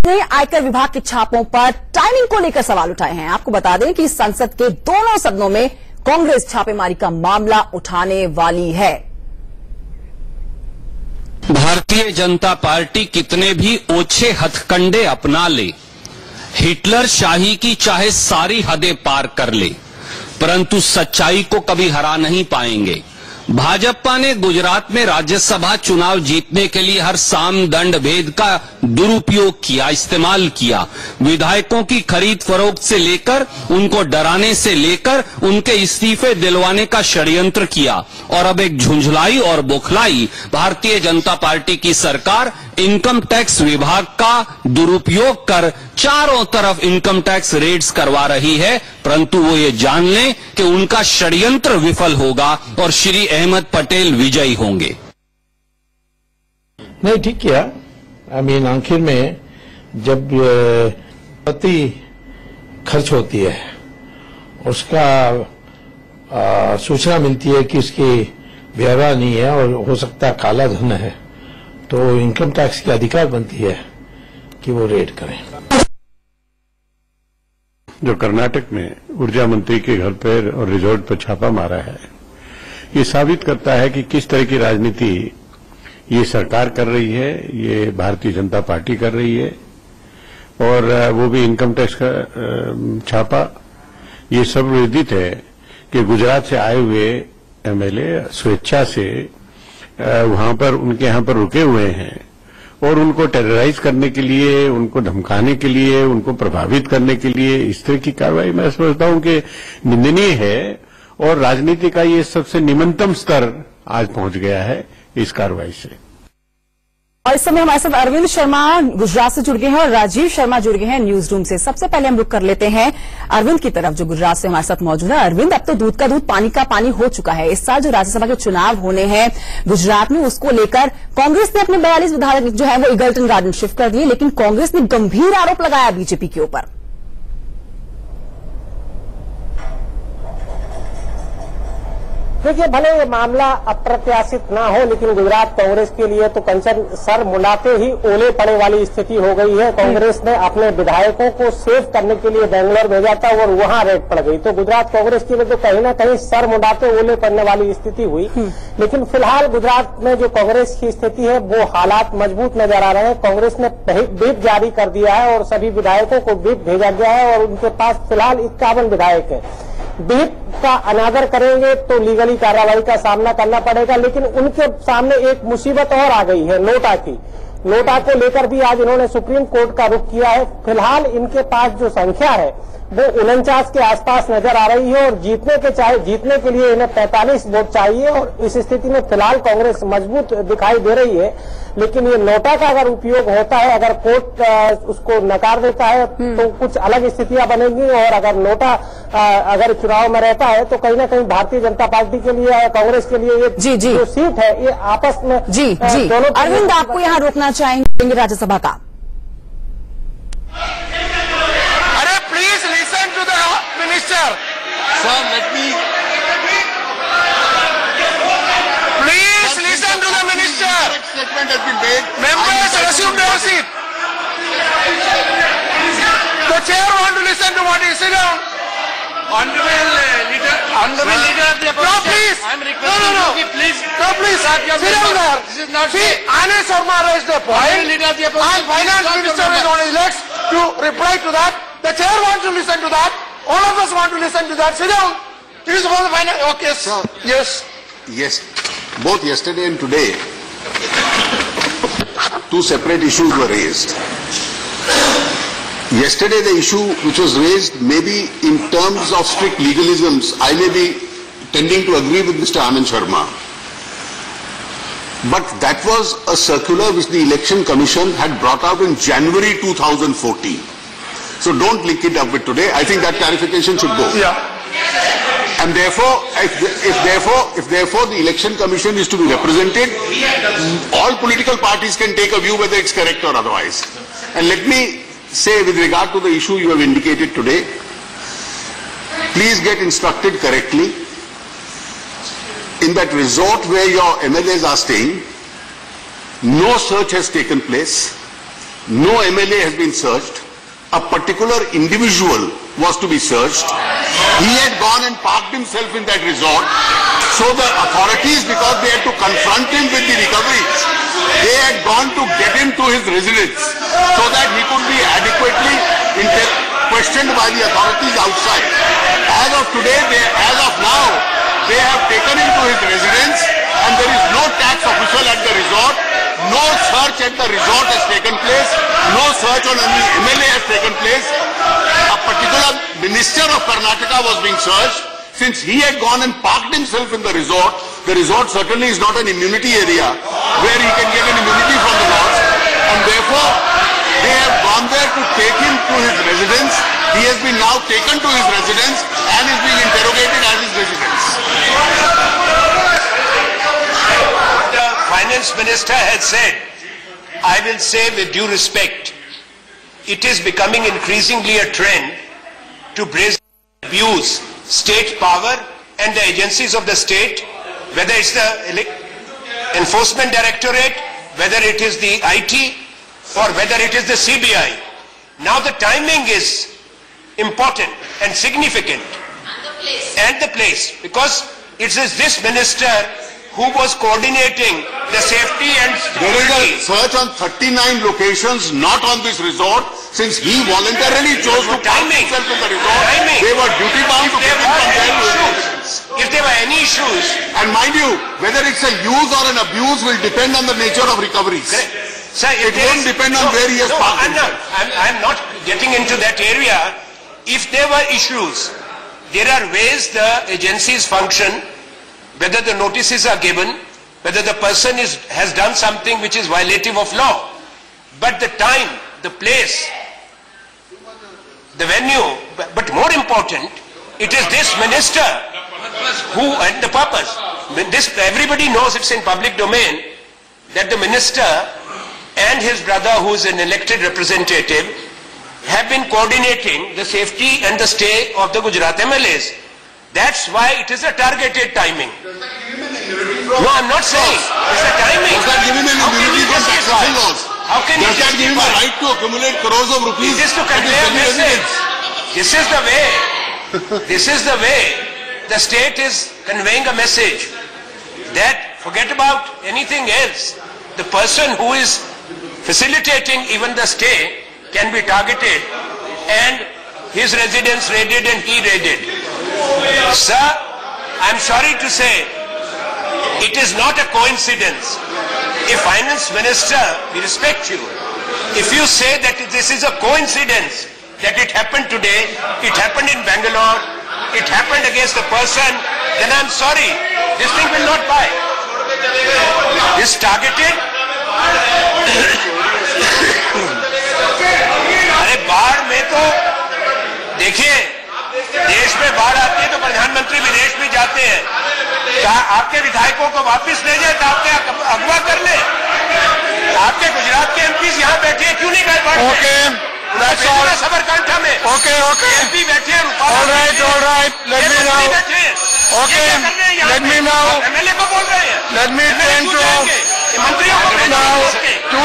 ने आयकर विभाग के छापों पर टाइमिंग को लेकर सवाल उठाए हैं। आपको बता दें कि संसद के दोनों सदनों में कांग्रेस छापेमारी का मामला उठाने वाली है। भारतीय जनता पार्टी कितने भी ओछे हथकंडे अपना ले, हिटलर शाही की चाहे सारी हदें पार कर ले, परंतु सच्चाई को कभी हरा नहीं पाएंगे। भाजपा ने गुजरात में राज्यसभा चुनाव जीतने के लिए हर साम दंड भेद का दुरुपयोग किया, इस्तेमाल किया। विधायकों की खरीद फरोख्त से लेकर उनको डराने से लेकर उनके इस्तीफे दिलवाने का षड्यंत्र किया और अब एक झुंझलाई और बौखलाई भारतीय जनता पार्टी की सरकार इनकम टैक्स विभाग का दुरुपयोग कर चारों तरफ इनकम टैक्स रेड्स करवा रही है, परंतु वो ये जान लें कि उनका षड्यंत्र विफल होगा और श्री अहमद पटेल विजयी होंगे। नहीं, ठीक किया। आखिर में जब पति खर्च होती है, उसका सूचना मिलती है कि इसकी ब्यौरा नहीं है और हो सकता है काला धन है, तो इनकम टैक्स की अधिकार बनती है कि वो रेड करें। जो कर्नाटक में ऊर्जा मंत्री के घर पर और रिजॉर्ट पर छापा मारा है, ये साबित करता है कि किस तरह की राजनीति ये सरकार कर रही है, ये भारतीय जनता पार्टी कर रही है, और वो भी इनकम टैक्स का छापा। ये सब विदित है कि गुजरात से आए हुए एमएलए स्वेच्छा से वहां पर उनके यहां पर रुके हुए हैं और उनको टेरराइज करने के लिए, उनको धमकाने के लिए, उनको प्रभावित करने के लिए इस तरह की कार्रवाई मैं समझता हूं कि निंदनीय है और राजनीति का ये सबसे निम्नतम स्तर आज पहुंच गया है इस कार्रवाई से। और इस समय हमारे साथ अरविंद शर्मा गुजरात से जुड़ गए हैं और राजीव शर्मा जुड़ गए हैं न्यूज रूम से। सबसे पहले हम रुक कर लेते हैं अरविंद की तरफ, जो गुजरात से हमारे साथ मौजूद है। अरविंद, अब तो दूध का दूध पानी का पानी हो चुका है। इस साल जो राज्यसभा के चुनाव होने हैं गुजरात में, उसको लेकर कांग्रेस ने अपने 42 विधायक जो है वो ईगल्टन गार्डन शिफ्ट कर दिए, लेकिन कांग्रेस ने गंभीर आरोप लगाया बीजेपी के ऊपर। देखिए, भले ये मामला अप्रत्याशित ना हो, लेकिन गुजरात कांग्रेस के लिए तो कंचन सर मुंडाते ही ओले पड़े वाली स्थिति हो गई है। कांग्रेस ने अपने विधायकों को सेव करने के लिए बेंगलोर भेजा था और वहां रेड पड़ गई, तो गुजरात कांग्रेस के लिए तो कहीं ना कहीं सर मुंडाते ओले पड़ने वाली स्थिति हुई। लेकिन फिलहाल गुजरात में जो कांग्रेस की स्थिति है वो हालात मजबूत नजर आ रहे हैं। कांग्रेस ने व्हिप जारी कर दिया है और सभी विधायकों को व्हिप भेजा गया है और उनके पास फिलहाल 51 विधायक है। व्हिप का अनादर करेंगे तो लीगली कार्रवाई का सामना करना पड़ेगा, लेकिन उनके सामने एक मुसीबत और आ गई है नोटा की। नोटा को लेकर भी आज इन्होंने सुप्रीम कोर्ट का रुख किया है। फिलहाल इनके पास जो संख्या है वो 49 के आसपास नजर आ रही है और जीतने के लिए इन्हें 45 वोट चाहिए और इस स्थिति में फिलहाल कांग्रेस मजबूत दिखाई दे रही है। लेकिन ये नोटा का अगर उपयोग होता है, अगर कोर्ट उसको नकार देता है तो कुछ अलग स्थितियां बनेंगी और अगर नोटा अगर चुनाव में रहता है तो कहीं ना कहीं भारतीय जनता पार्टी के लिए और कांग्रेस के लिए ये जो सीट है ये आपस में दोनों। अरविंद, आपको यहाँ रोकना चाहेंगे राज्यसभा का? अरे please listen to the minister. Sir, let me please listen to the minister. Statement has been made. Members resume their seat. The chair want to listen to what he sit down. Honorable leader of the opposition. No, please. I am requesting you, please. No, please. Sit down there. This is not. See, Anand Sharma raised the point. Leader of the opposition. And finance minister is on his legs to reply to that. The chair wants to listen to that. All of us want to listen to that. Sit down. This is for the finance. Okay, sir. Yes. Yes. Both yesterday and today, two separate issues were raised. Yesterday the issue which was raised, maybe in terms of strict legalisms, I may be tending to agree with Mr. Anand Sharma. But that was a circular which the Election Commission had brought out in January 2014. So don't link it up with today. I think that clarification should go. Yeah. And therefore, if therefore the Election Commission is to be represented, all political parties can take a view whether it's correct or otherwise. And let me say, with regard to the issue you have indicated today, please get instructed correctly. In that resort where your MLAs are staying, no search has taken place. no MLA has been searched. A particular individual was to be searched. He had gone and parked himself in that resort. So the authorities, because they had to confront him with the recoveries, they had gone to get him to his residence so that he could be adequately questioned by the authorities outside. As of today, as of now, they have taken him to his residence and there is no tax official at the resort. No search at the resort has taken place. No search on any MLA has taken place. A particular minister of Karnataka was being searched. Since he had gone and parked himself in the resort certainly is not an immunity area where he can get an immunity from the laws. And therefore, they have gone there to take him to his residence. He has been now taken to his residence and is being interrogated at his residence. The finance minister has said, I will say with due respect, it is becoming increasingly a trend to brazenly abuse state power and the agencies of the state, whether it's the Enforcement Directorate, whether it is the IT, or whether it is the CBI. Now the timing is important and significant. And the place. Because it is this minister who was coordinating the safety and security. There is a search on 39 locations, not on this resort, since he voluntarily chose to park himself in the resort. They were duty bound to get him from there. If there were any issues. And mind you, whether it's a use or an abuse will depend on the nature of recoveries. Sir, it won't depend on where he has parked himself. I'm not getting into that area. If there were issues, there are ways the agencies function, whether the notices are given, whether the person has done something which is violative of law. But the time, the place, the venue, but more important, it is this minister who, and the purpose. Everybody knows, it's in public domain, that the minister and his brother, who is an elected representative, have been coordinating the safety and the stay of the Gujarat MLAs. That's why it is a targeted timing. No, I'm not saying. It's a timing. Does that give him an immunity from taxation laws? How can Does that give him a right to accumulate crores of rupees? It is to convey a message. This is the way. This is the way the state is conveying a message that forget about anything else. The person who is facilitating even the stay can be targeted and his residence raided and he raided. Sir, I'm sorry to say, it is not a coincidence. A finance minister, we respect you. If you say that this is a coincidence, that it happened today, it happened in Bangalore, it happened against a person, then I'm sorry, this thing will not buy. This targeted. अरे बाढ़ में तो देखिए, देश में बाढ़ आती है तो प्रधानमंत्री विदेश भी जाते हैं। क्या आपके विधायकों को वापस ले जाए तो आपके अगवा कर ले? आपके गुजरात के एमपी यहाँ बैठे हैं, क्यों नहीं गए बाढ़ में? सबरकांठा में एमपी बैठे हैं, let me now एमएलए को बोल रहे हैं, let me turn to मंत्रियों को now to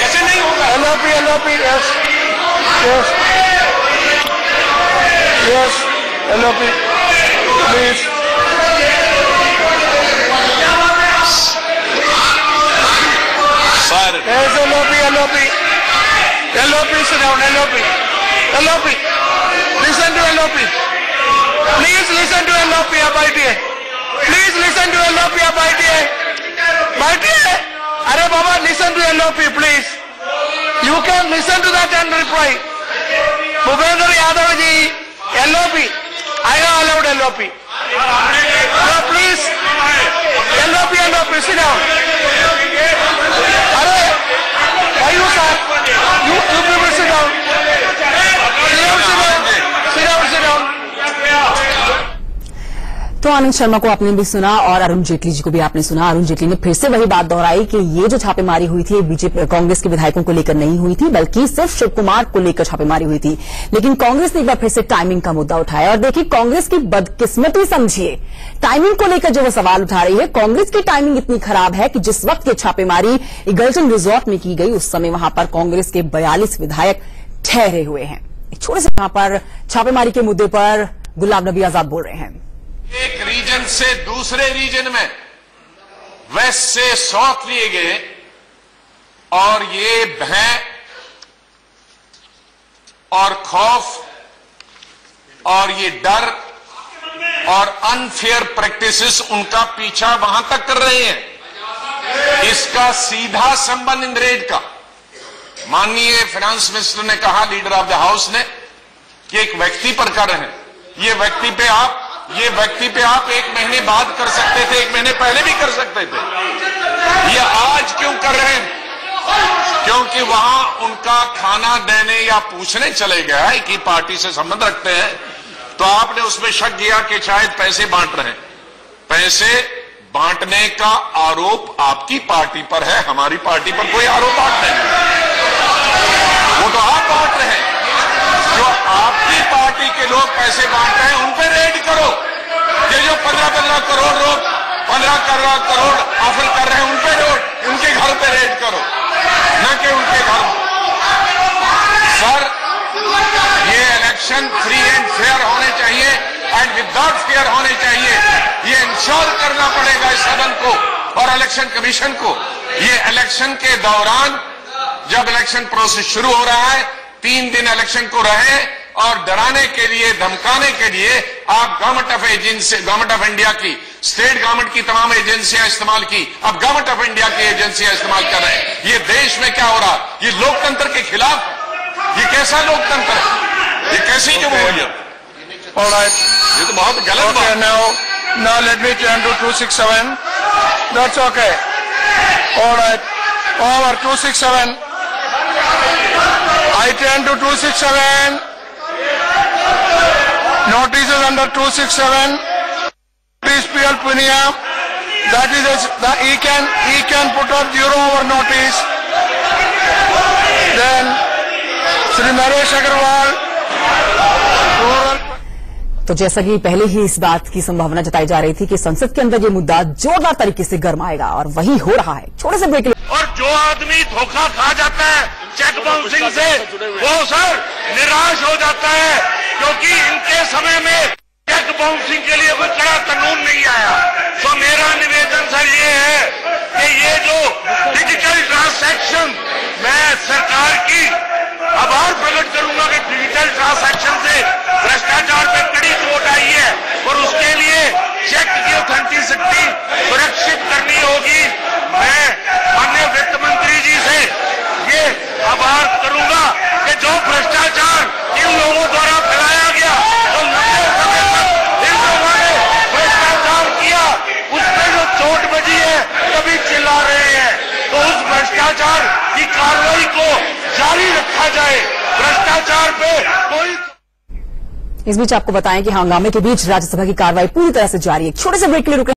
ऐसे नहीं होगा। LOP, yes, LOP, please. Sir. Yes, LOP, sit down, LOP, listen to LOP. Please listen to LOP, बैठिए. Please listen to LOP, बैठिए. अरे बाबा, listen to LOP, please. You can listen to that and reply. Bhupendra Yadav ji, LOP. I have allowed LOP. No, please. LOP, sit down. Arey, why you sir? You people sit down. Sit down. तो आनंद शर्मा को आपने भी सुना और अरुण जेटली जी को भी आपने सुना। अरुण जेटली ने फिर से वही बात दोहराई कि ये जो छापेमारी हुई थी बीजेपी कांग्रेस के विधायकों को लेकर नहीं हुई थी, बल्कि सिर्फ शिव कुमार को लेकर छापेमारी हुई थी। लेकिन कांग्रेस ने एक बार फिर से टाइमिंग का मुद्दा उठाया और देखिए कांग्रेस की बदकिस्मती समझिए। टाइमिंग को लेकर जो वो सवाल उठा रही है, कांग्रेस की टाइमिंग इतनी खराब है कि जिस वक्त ये छापेमारी ईगल्टन रिजॉर्ट में की गई उस समय वहां पर कांग्रेस के 42 विधायक ठहरे हुए हैं। एक छोटे से यहां पर छापेमारी के मुद्दे पर गुलाम नबी आजाद बोल रहे हैं। एक रीजन से दूसरे रीजन में वेस्ट से साउथ लिए गए और ये भय और खौफ और ये डर और अनफेयर प्रैक्टिसेस उनका पीछा वहां तक कर रहे हैं। इसका सीधा संबंध इंद्रेड का माननीय फाइनेंस मिनिस्टर ने कहा, लीडर ऑफ द हाउस ने, कि एक व्यक्ति पर कर रहे हैं। ये व्यक्ति पे आप 1 महीने बाद कर सकते थे, 1 महीने पहले भी कर सकते थे। ये आज क्यों कर रहे हैं? क्योंकि वहां उनका खाना देने या पूछने चले गया है कि पार्टी से संबंध रखते हैं, तो आपने उसमें शक किया कि शायद पैसे बांट रहे हैं। पैसे बांटने का आरोप आपकी पार्टी पर है, हमारी पार्टी पर कोई आरोप नहीं है। वो तो आप बांट रहे हैं। जो आपकी पार्टी के लोग पैसे बांट रहे हैं उन पे रेड करो। ये जो 15 करोड़ लोग 15 करोड़ हासिल कर रहे हैं उन पे रेड, उनके घर पे रेड करो, न कि उनके घर। सर, ये इलेक्शन फ्री एंड फेयर होने चाहिए एंड विदाउट फेयर होने चाहिए। ये इंश्योर करना पड़ेगा इस सदन को और इलेक्शन कमीशन को। ये इलेक्शन के दौरान जब इलेक्शन प्रोसेस शुरू हो रहा है, 3 दिन इलेक्शन को रहे और डराने के लिए, धमकाने के लिए आप गवर्नमेंट ऑफ इंडिया की, स्टेट गवर्नमेंट की तमाम एजेंसियां इस्तेमाल की, अब गवर्नमेंट ऑफ इंडिया की एजेंसियां इस्तेमाल कर रहे हैं। ये देश में क्या हो रहा? ये लोकतंत्र के खिलाफ, ये कैसा लोकतंत्र है? ये कैसी जमहूरियत? ये तो बहुत गलत बात है। Now let me turn to 267. That's okay. All right. Over 267. I turn to 267. Notices under 267. Notice PL Punia. That is he can put up 0 over notice. Then Shri Naresh Agarwal. तो जैसा कि पहले ही इस बात की संभावना जताई जा रही थी कि संसद के अंदर ये मुद्दा जोरदार तरीके से गर्माएगा और वही हो रहा है। छोटे से ब्रेक। और जो आदमी धोखा खा जाता है चेक बाउंसिंग से, वो सर निराश हो जाता है, क्योंकि इनके समय में चेक बाउंसिंग के लिए कोई कड़ा कानून नहीं आया। तो मेरा निवेदन सर ये है कि ये जो डिजिटल ट्रांसैक्शन, मैं सरकार की आभार प्रकट करूंगा कि डिजिटल ट्रांसैक्शन से भ्रष्टाचार पे कड़ी चोट आई है और उसके लिए चेक की ऑथेंटिसिटी सुरक्षित करनी होगी। मैं माननीय वित्त मंत्री जी से ये आभार करूंगा कि जो भ्रष्टाचार इन लोगों द्वारा फैलाया गया, तो लंबे समय तक इन लोगों ने भ्रष्टाचार किया, उस पर जो चोट बजी है तभी चिल्ला रहे हैं। तो उस भ्रष्टाचार की कार्रवाई को जारी रखा जाए। भ्रष्टाचार पे कोई। इस बीच आपको बताएं कि हंगामे के बीच राज्यसभा की कार्रवाई पूरी तरह से जारी है। छोटे से ब्रेक के लिए रुके।